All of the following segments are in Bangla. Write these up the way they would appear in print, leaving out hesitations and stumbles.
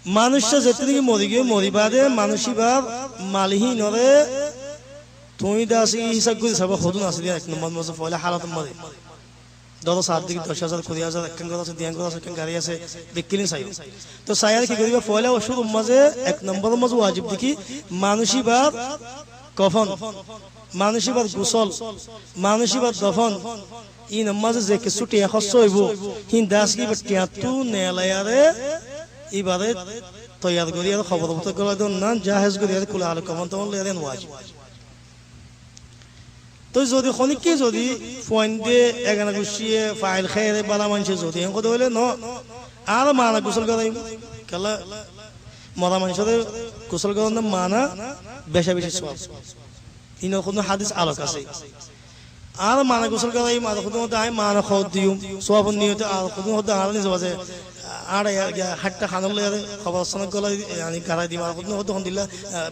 মানুষটা যেতে থেকে মরি গিয়ে মরিবাদে মানুষই বা মালিহীন নরে তুমি দাসি হিসাব করে সব হদুন আছে এক নম্বর মাসে ফলে হালাত মারে ধরো 7 দিকে 10,000 20,000 একখান কথা আছে দিয়ান কথা আছে একখান গাড়ি আছে বিক্কিলিন চাই তো সায়ার কি করিবা ফলে ওষুধ মাঝে এক নম্বর মাঝে ওয়াজিব দেখি মানুষই বা কফন মানুষই বা গোসল মানুষই বা দফন ই নামাজে যে কিছু টিয়া খরচ হইব হিন দাস কি বা টিয়াতু নেলায়ারে এবারে তৈয়ার করি আর খবর করে দেন না জাহেজ করি আর কুলা আলো কমন তখন লেন ওয়াজিব তো যদি খনিকে যদি পয়েন্ট দিয়ে এগানা গুছিয়ে ফাইল খেয়ে বালা মানুষের যদি এমন কথা হইলে ন আর মানা গোসল করাই কেলা মরা মানুষের গোসল করার নাম মানা বেশা বেশি সব ইন কোনো হাদিস আলোক আছে আর মানা গোসল করাই মানা কোনো মধ্যে মানা খাওয়া দিও সব নিয়তে আর কোনো মধ্যে আর নিজে আছে আর হাটটা খানার লাগে খবর সনক গলা yani গাড়া দিমা কোনো মধ্যে হন দিলা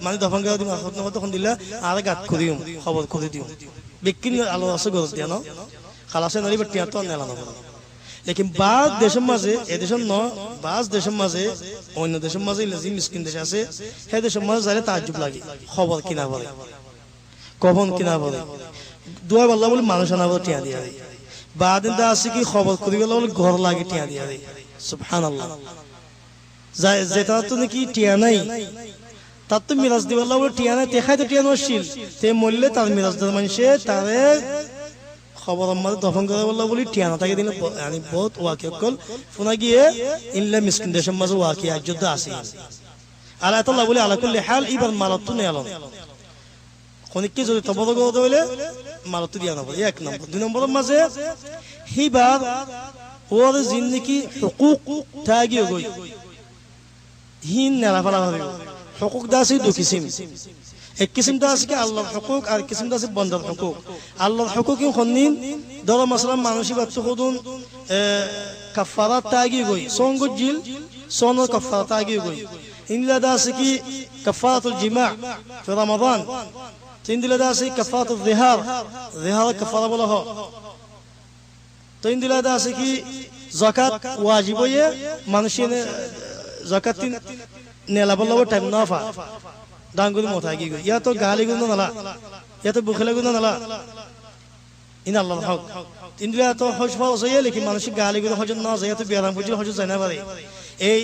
মানে দফন গাড়া দিমা কোনো মধ্যে হন দিলা আর গাত করিও খবর করে দিও বিকিন আলো আছে গল দিয়া ন খালাসে নরি বটিয়া তো নেলানো লেকিন বাদ দেশের মাঝে এ দেশের ন বাস দেশের মাঝে অন্য দেশের মাঝে লাজি মিসকিন দেশ আছে হে দেশের মাঝে যারে তাজ্জুব লাগে খবর কিনা বলে কখন কিনা বলে দুয়া আল্লাহ বলে মানুষ আনা বলে টিয়া দিয়া দেয় বাদ দা আছে কি খবর করি গেল বলে ঘর লাগে টিয়া দিয়া দেয় সুবহানাল্লাহ যেটা তো নাকি টিয়া নাই তার তো মিরাজ দিবে আল্লাহ বলে টিয়া নাই দেখাই তো টিয়া নশীল তে মরলে তার মিরাজদার মানুষে তারে খবর আমাদের দফন করে বললো বলি টিয়া না তাকে দিলে yani বহুত ওয়াকি কল ফোনা গিয়ে ইল্লা মিসকিন দেশের মাঝে ওয়াকি আজ্জুদ আছে আল্লাহ তাআলা বলে আলা কুল্লি হাল ইবার মালাতু নে আলো খনিককে যদি তবদ করতে হইলে মালাতু দিয়া না এক নম্বর দুই নম্বর মাঝে হিবার ওর জিন্দেগি হুকুক তাগিয়ে গই হিন নেলা ফলা হবে হুকুক দাসি দু কিসিম এক কিসিম দা আছে কি আল্লাহর হুকুক আর কিসিম দা আছে বান্দার হুকুক আল্লাহর হুকুক কি খন্নিন ধরো মাসলাম মানুষই বাচ্চা খুদুন কাফারাত তাগিয়ে গই সঙ্গজিল সোনো কাফারাত তাগিয়ে গই ইনলা দা আছে কি কাফারাতুল জিমা في رمضان তিনদিলা দা আছে কাফারাতুল যিহার যিহার কাফারা বলা হয় তিন দিলা দা আছে কি যাকাত ওয়াজিব হয়ে মানুষের যাকাত নেলা বললো টাইম নাফা ডাঙ্গুর মাথা গিয়ে ইয়া তো গালি গুণ নালা ইয়া তো বুখলে গুণ নালা ইন আল্লাহর হক তিন দিলা তো হজ ফরজ হয়ে লেকিন মানুষের গালি গুণ হজ না যায় তো বিয়ারাম বুঝি হজ যায় না পারে এই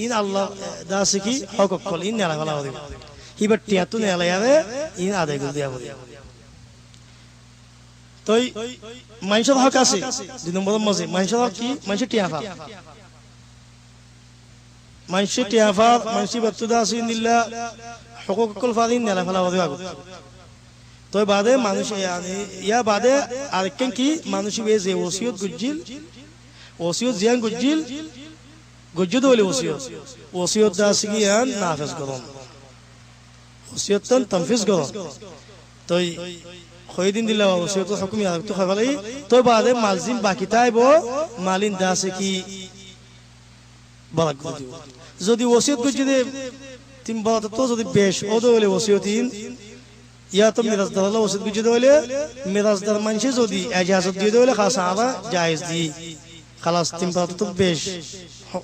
ইন আল্লাহ দা আছে কি হক কল ইন নেলা বলা হবে হিবার টিয়া তো নেলা যাবে ইন আদায় করে দেয়া হবে তো মানুষের হক আছে দুই নম্বর মাঝে মানুষের হক কি মানুষের টিয়াফা মানুষের টিয়াফা মানুষের বাচ্চা আছে ইনদিল্লা হুকুক কল ফাদিন নেলা ফেলা হবে তো বাদে মানুষ ইয়া বাদে আরেকখান কি মানুষ যে ওসিয়ত গুজিল ওসিয়ত জিয়ান গুজিল গুজুদ হলে ওসিয়ত দা আছে কি নাফিজ করুন ওসিয়ত তানফিজ করুন তো খয়দিন দিলা ওসিয়ত হুকুম ইয়া তো খাবালাই তো বাদে মালজিম বাকি তাইব মালিন দাসে কি বারাক দিও যদি ওসিয়ত গুজিদে তিন বাত তো যদি বেশ ওদ হলে ওসিয়তিন ইয়া তো মিরাজদার আল্লাহ ওসিয়ত গুজিদে হলে মিরাজদার মানুষে যদি ইজাজত দিয়ে হলে খাস আরা জায়েজ দি খালাস তিন বাত তো বেশ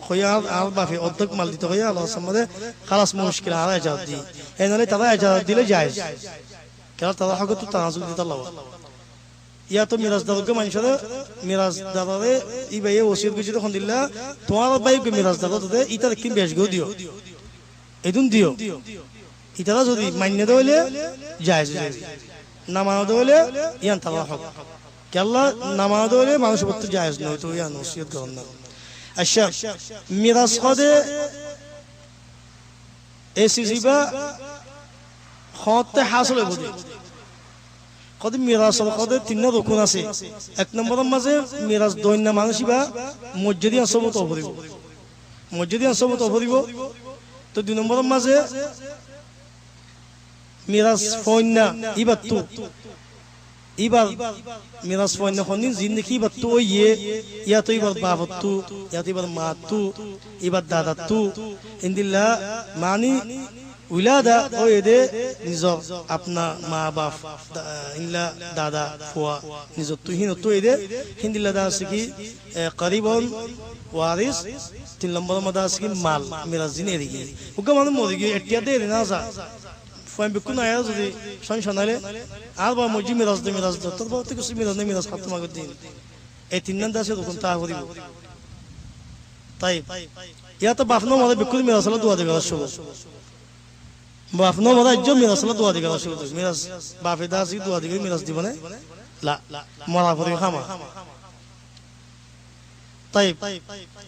খয়ার আর বাফি অর্ধেক মাল দিতে হয় আল্লাহর সামনে খালাস মুশকিল আর ইজাজত দি এনালে তারা ইজাজত দিলে জায়েজ কেন তারা হক তো তানাজুল দিতে আল্লাহ ইয়া তো মিরাজদারকে মানুষের মিরাজদারে ই ভাইয়ে ওসিয়ত গুজিদে খন দিলা তোমার ভাইকে মিরাজদার তো ইতার কি বেশ গো দিও এদুন দিও ইতারা যদি মান্য দইলে জায়েজ না মানো দইলে ইয়ান তারা হক কেল্লা না মানো দইলে মানুষ পত্র জায়েজ নয় তো ইয়ান ওসিয়ত করন না আচ্ছা মিরাজ খদে এসিজিবা খতে হাসল হইব কত মিরাজ কত তিন রকম আছে এক নম্বরের মাঝে মিরাজ দৈন্য মানুষিবা মসজিদি আসবত অভরিব মসজিদি আসবত অভরিব তো দুই নম্বরের মাঝে মিরাজ ফয়না ইবার তু ইবার মিরাজ ফয়না খনিন জিন্দেগি ইবার তু ইয়া তো ইবার বাবার তু ইয়া তো ইবার মা তু ইবার দাদা তু ইন্দিল্লা মানি উলাদা ও এদে নিজর আপনা মা বাপ ইনলা দাদা ফুয়া নিজর তুহিন তো এদে হিন্দিলা দা আছে কি করিবন ওয়ারিস 3 নম্বর মধ্যে আছে কি মাল মিরাজ জিনে এদিকে ওকে মানে মরে গিয়ে এটিয়া দে না যা ফুয়ান বিকুন আয়া যদি সংশনালে আর বা মজি মিরাজ দে তোর বহুত কিছু মিরাজ নেই মিরাজ খাতমা করে দিন এই 3 নম্বর আছে তখন তা করিব তাই ইয়া তো বাফনো মধ্যে বিকুন মিরাজ হলো দোয়া দেবে শুভ বাফনো মধ্যে ইজ্জত মিরাজ হলো দোয়া দেবে শুভ মিরাজ বাফে দাসি দোয়া দেবে মিরাজ দিব না লা মরা পরে খামা طيب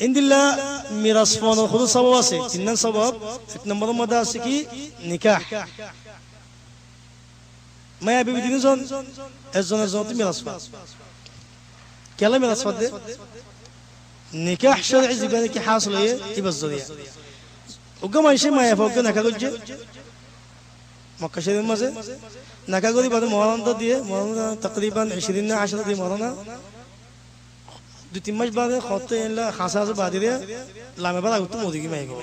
عند الله ميراث فانو خود سبب আছে তিন নম্বর সবব এক নম্বরের মধ্যে আছে কি নিকাহ মায়া বিবি তিনজন একজনের জন্য মিরাথ পায় কেলা মিরাথ পায় নিকাহ শরঈ জীবনে কি হাসিল হয় ইবাস জরিয়া ওগা মাইশে মায়া ফক নাকা গজ্জে মক্কা শরীফের মাঝে নাকা গরি বাদে মরানা দিয়ে মরানা तकरीबन 20 না 10 দিয়ে মরানা 2-3 মাস বাদে খতে এলা খাসা আছে বাদিরে লামে বাদা উত্তু মদিগি মাইগি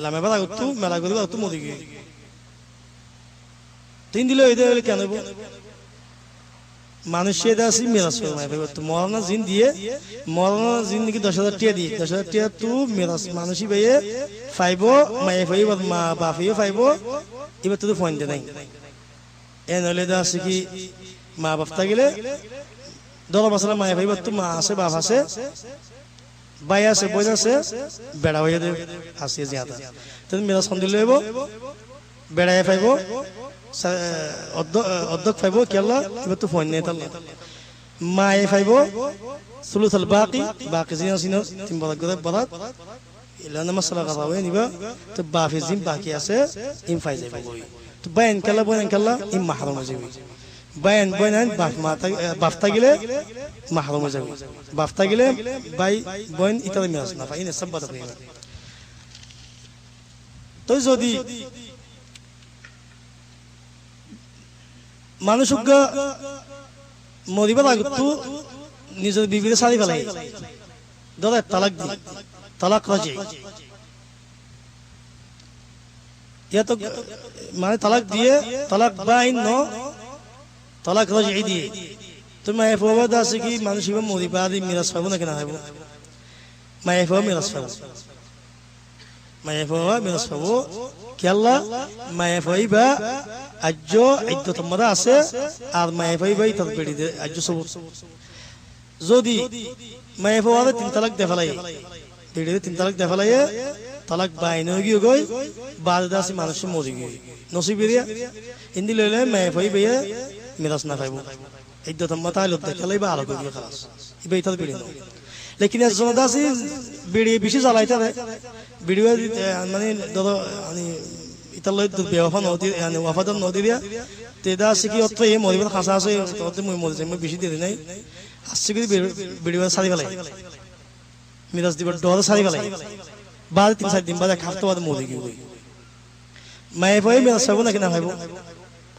লামে বাদা উত্তু মেলা গরি উত্তু মদিগি তিন দিলে এদে কেন মানুষে দাসি মিরাজ মাই ভাই তো মরনা জিন দিয়ে মরনা জিন কি 10000 টাকা দিয়ে 10000 টাকা তু মিরাজ মানুষই ভাইয়ে ফাইবো মাই ভাই মা বাফিও ফাইবো এবার তো ফোন দে নাই এনলে দাসি কি মা বাফতা গেলে দল মাসলা মাই ভাই তো মা আছে বাপ আছে ভাই আছে বোন আছে বেড়া হয়ে দে আসিয়ে জিয়াদা তো মিরাজ ফোন দিলে হইবো বেড়ায় ফাইবো অর্ধক ফাইবো কেলা এবার তো ফোন নেই তাহলে মায়ে ফাইবো সুলুসাল বাকি জিনা সিনো তিন বরাত করে বরাত ইলানা মাসলা কথা হয় নিবা তো বাফি জিম বাকি আছে ইম ফাই যাবে তো বাইন কেলা ইম মাহরুম যাবে বাইন বইনান বাফতা গেলে মাহরুম যাবে বাফতা গেলে বাই বইন ইতালে মিরাজ না ফাইনে সব বাদ করে তো যদি মানুষ মরিবার আগতো নিজের বিবিরে সারি ফেলাই ধরে তালাক রাজি ইয়া তো মানে তালাক দিয়ে তালাক বাইন ন তালাক রাজি দিয়ে তুমি এফওয়াদ আছে কি মানুষ ইবা মরিবাদি মিরাজ পাবো না কেন পাবো মাইফওয়া মিরাজ পাবো কি আল্লাহ মাইফওয়াইবা আজ্জ ইদ্দত মদা আছে আর মাইফাই ভাই তার পেড়ি দে আজ্জ সব যদি মাইফাওয়ারে 3 তালাক দেফালাই পেড়িতে 3 তালাক দেফালাই তালাক বাইন হই গই বারদাসি মানুষ মরি গই নসিবিরিয়া ইন্দি লইলে মাইফাই ভাই মিরাজ না পাইবো ইদ্দত মদা হলো দেখালাই বা আলো গই খালাস ইবাই তার পেড়ি লেকিন জনদাসি বিড়ি বেশি জ্বালাইতা রে ভিডিও মানে ধরো মানে ইতালাই বেওয়াফা নদী মানে ওয়াফাদার নদী দিয়া তেদা আছে কি অত এই মরিবার খাসা আছে তোতে মই মরে যাই মই বেশি দিই নাই আসছে কি ভিডিও সারি ফেলাই মিরাজ দিবার ডর সারি ফেলাই বাদ 3-4 দিন বাদে খাফতো বাদে মরে গই মাই ভাই মিরাজ সব না কিনা ভাইবো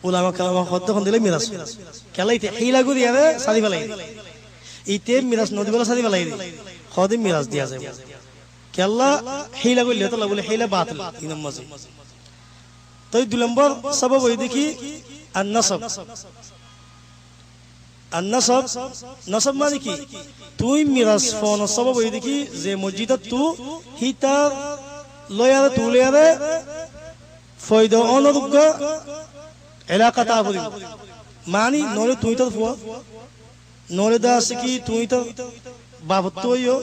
উলামা কালামা খদ্দ কোন দিলে মিরাজ কেলাইতে হিলা গুরি আরে সারি ফেলাই ইতে মিরাজ নদী বলা সারি ফেলাই খদে মিরাজ দিয়া যায় কেলা হিলা কইলে তো বলে হিলা বাতিল তিন নম্বর তো 2 নম্বর সবব হই দেখি নাসব মানে কি তুই মিরাজ ফোন সবব হই দেখি যে মসজিদত তু হিতা লয়ারে তুলিয়ারে ফয়দ অনুরুগ এলাকা তা বলি মানি নরে তুই তো ফুয়া নরে দাস কি তুই তো বাবত হইও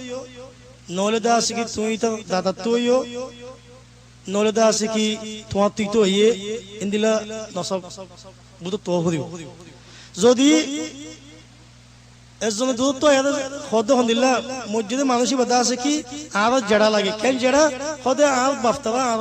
নলে দা আছে কি তুই তো দাদা তুইও নলে দা আছে কি তোমার তুই তো ইয়ে ইন্দিলা নসব বুঝো তো হরিও যদি এজন দূরত্ব এর খদ হন্দিলা মসজিদে মানুষই বাদা আছে কি আর জড়া লাগে কেন জড়া খদে আর বাফতারা আর